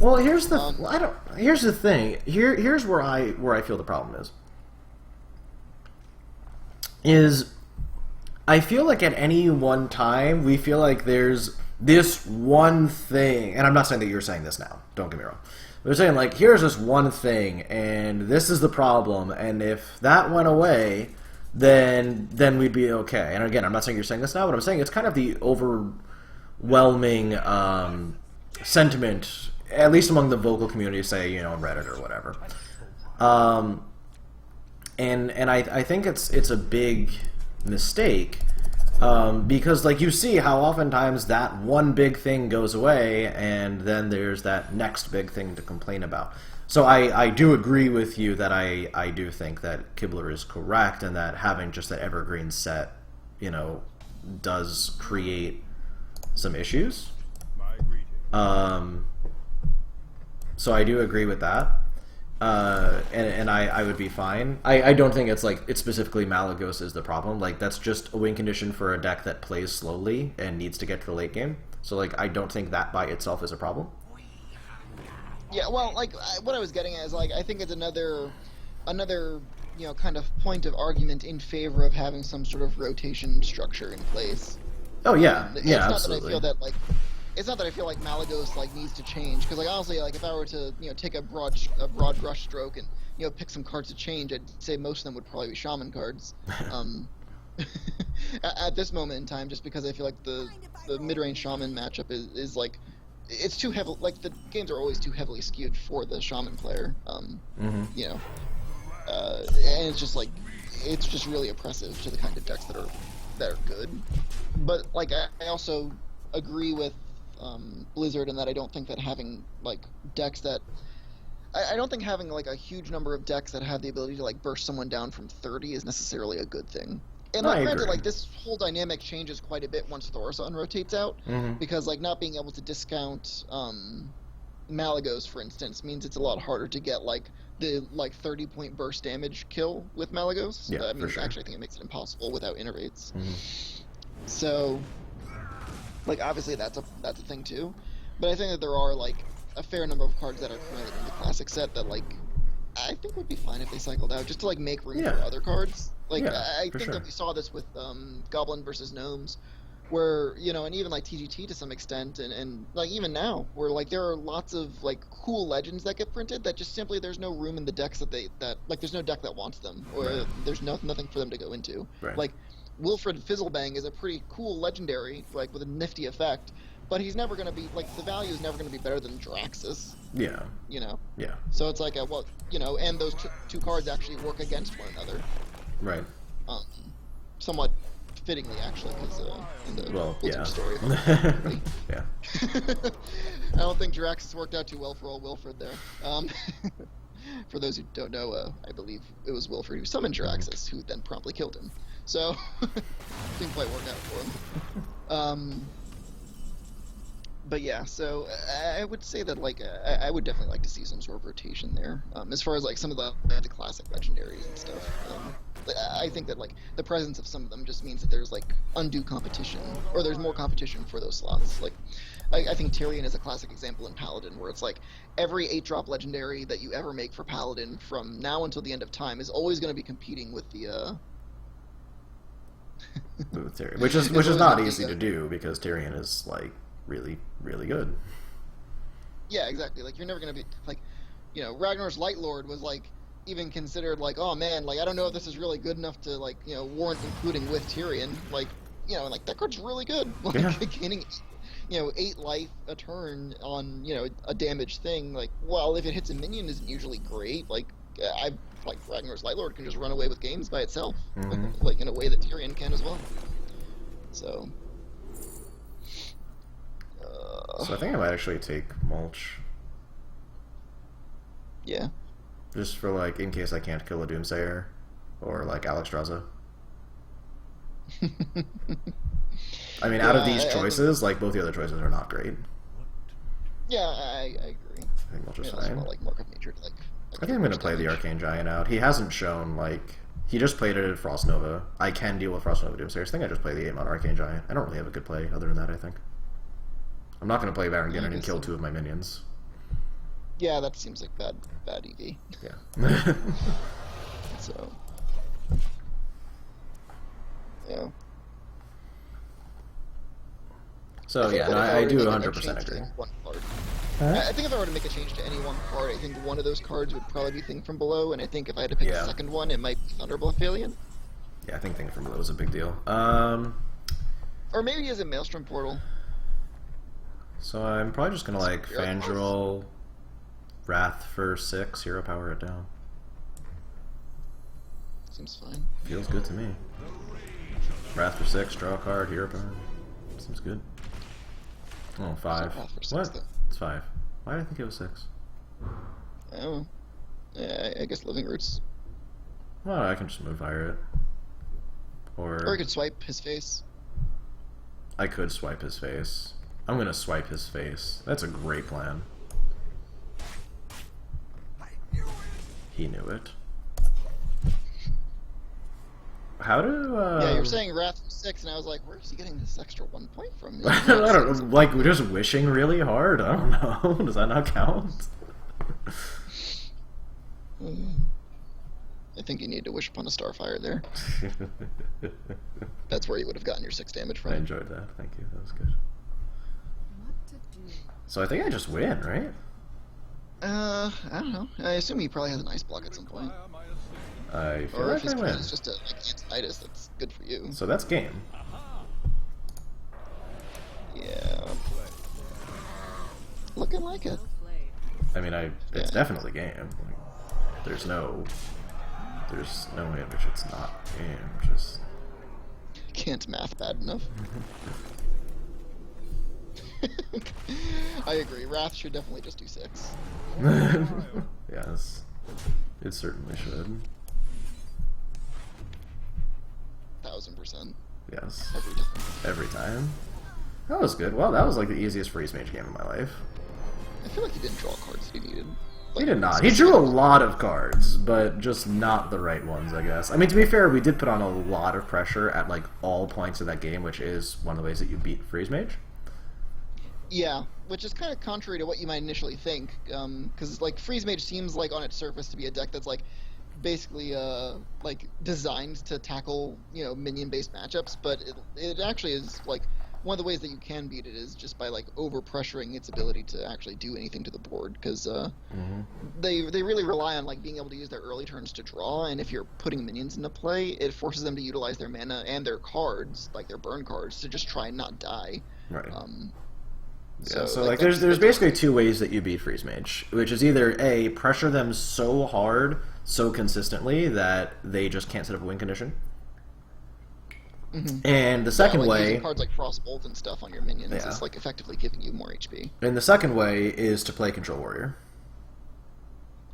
Well, here's the here's the thing. Here's where I feel the problem is I feel like at any one time we feel like there's this one thing, and I'm not saying that you're saying this now. Don't get me wrong. We're saying like here's this one thing, and this is the problem, and if that went away, then we'd be okay. And again, I'm not saying you're saying this now, but I'm saying it's kind of the overwhelming sentiment, at least among the vocal community, say on Reddit or whatever. And I think it's a big mistake because like you see how oftentimes that one big thing goes away and then there's that next big thing to complain about. So I do agree with you that I do think that Kibler is correct and that having just that evergreen set does create some issues. So I do agree with that. And I would be fine. I don't think it's specifically Malygos is the problem. Like that's just a win condition for a deck that plays slowly and needs to get to the late game. So like I don't think that by itself is a problem. Yeah, well, what I was getting at is I think it's another kind of point of argument in favor of having some sort of rotation structure in place. Oh yeah, yeah, absolutely. It's not that I feel like Malygos needs to change, because honestly, if I were to take a broad brush stroke and pick some cards to change, I'd say most of them would probably be Shaman cards. At this moment in time, just because I feel like the mid-range Shaman matchup is it's too heavy. The games are always too heavily skewed for the Shaman player. And it's just really oppressive to the kind of decks that are good. But I also agree with Blizzard in that I don't think that having decks that I don't think having a huge number of decks that have the ability to burst someone down from 30 is necessarily a good thing. And granted, this whole dynamic changes quite a bit once Thaurissan rotates out, because not being able to discount Malygos, for instance, means it's a lot harder to get the 30-point burst damage kill with Malygos. Yeah, for sure. Actually, I think it makes it impossible without innervates. So, obviously that's a thing too, but I think that there are a fair number of cards that are currently in the classic set that I think would be fine if they cycled out, just to make room for other cards. I think that we saw this with Goblin versus Gnomes, where and even TGT to some extent, and even now, where there are lots of cool legends that get printed that just simply there's no room in the decks that there's no deck that wants them, or there's nothing for them to go into. Right. Wilfred Fizzlebang is a pretty cool legendary, with a nifty effect, but he's never going to be the value is never going to be better than Draxus. Yeah. Yeah. So it's and those two cards actually work against one another. Right. Somewhat fittingly, actually, because in the Blizzard story. Yeah. I don't think Draxus worked out too well for old Wilfred there. For those who don't know, I believe it was Wilfred who summoned Draxus, who then promptly killed him. So, didn't quite work out for him. But yeah, so I would say that I would definitely like to see some sort of rotation there. As far as some of the classic legendaries and stuff, I think that the presence of some of them just means that there's undue competition, or there's more competition for those slots. I think Tyrion is a classic example in Paladin, where it's every 8-drop legendary that you ever make for Paladin from now until the end of time is always going to be competing with the Tyrion, which is not easy to do because Tyrion is really, really good. Yeah, exactly. You're never gonna be Ragnar's Light Lord was even considered oh man, I don't know if this is really good enough to warrant including with Tyrion. And that card's really good. Gaining 8 life a turn on a damaged thing. Well, if it hits a minion, isn't usually great. Ragnar's Light Lord can just run away with games by itself, in a way that Tyrion can as well. So. So I think I might actually take Mulch. Yeah. Just for in case I can't kill a Doomsayer, or Alexstrasza. I mean, out of these choices, both the other choices are not great. Yeah, I agree. I think Mulch is fine. Mark of Nature, I think I'm going to play the Arcane Giant out. He hasn't shown, he just played it at Frost Nova. I can deal with Frost Nova Doomsayers. I think I just play the 8-mon Arcane Giant. I don't really have a good play other than that, I think. I'm not going to play Baron Geddon and kill 2 of my minions. Yeah, that seems like bad EV. Yeah. So, yeah. So yeah, no, I do 100% agree. One card. Huh? I think if I were to make a change to any one card, I think one of those cards would probably be Thing from Below, and I think if I had to pick a second one, it might be Thunderbolt Valiant. Yeah, I think Thing from Below is a big deal. Or maybe as a Maelstrom Portal. So I'm probably just gonna like Fangirl, Wrath for 6, hero power it down. Seems fine. Feels good to me. Wrath for 6, draw a card, hero power. Seems good. Oh, 5. What? It's 5. Why did I think it was 6? Oh. Yeah, I guess Living Roots. Well, I can just move fire it. Or I could swipe his face. I could swipe his face. I'm gonna swipe his face. That's a great plan. He knew it. How do, Yeah, you're saying Wrath for 6, and I was like, where is he getting this extra 1 point from? I don't know, like, we're just wishing really hard? I don't know. Does that not count? I think you need to wish upon a Starfire there. That's where you would have gotten your 6 damage from. I enjoyed that. Thank you. That was good. So I think I just win, right? I don't know. I assume he probably has an ice block at some point. I feel or like if his I plan win. is just a Antinitis, that's good for you. So that's game. Yeah. Looking like it. I mean, it's definitely game. Like, there's no way in which it's not game. Just Can't math bad enough. I agree. Wrath should definitely just do 6. yes, it certainly should. 1000%. Yes. Every time. Every time. That was good. Well, that was like the easiest Freeze Mage game of my life. I feel like he didn't draw cards that he needed. He did not. He drew a lot of cards, but just not the right ones, I guess. I mean, to be fair, we did put on a lot of pressure at like all points of that game, which is one of the ways that you beat Freeze Mage. Yeah, which is kind of contrary to what you might initially think, because like Freeze Mage seems like on its surface to be a deck that's like basically like designed to tackle minion-based matchups, but it actually is like one of the ways that you can beat it is just by like over pressuring its ability to actually do anything to the board, because they really rely on like being able to use their early turns to draw, and if you're putting minions into play, it forces them to utilize their mana and their cards, like their burn cards, to just try and not die. Right. So, so like there's basically 2 ways that you beat Freeze Mage, which is either A, pressure them so hard, so consistently that they just can't set up a win condition. And the second way, using cards like Frostbolt and stuff on your minions is like effectively giving you more HP. And the second way is to play Control Warrior.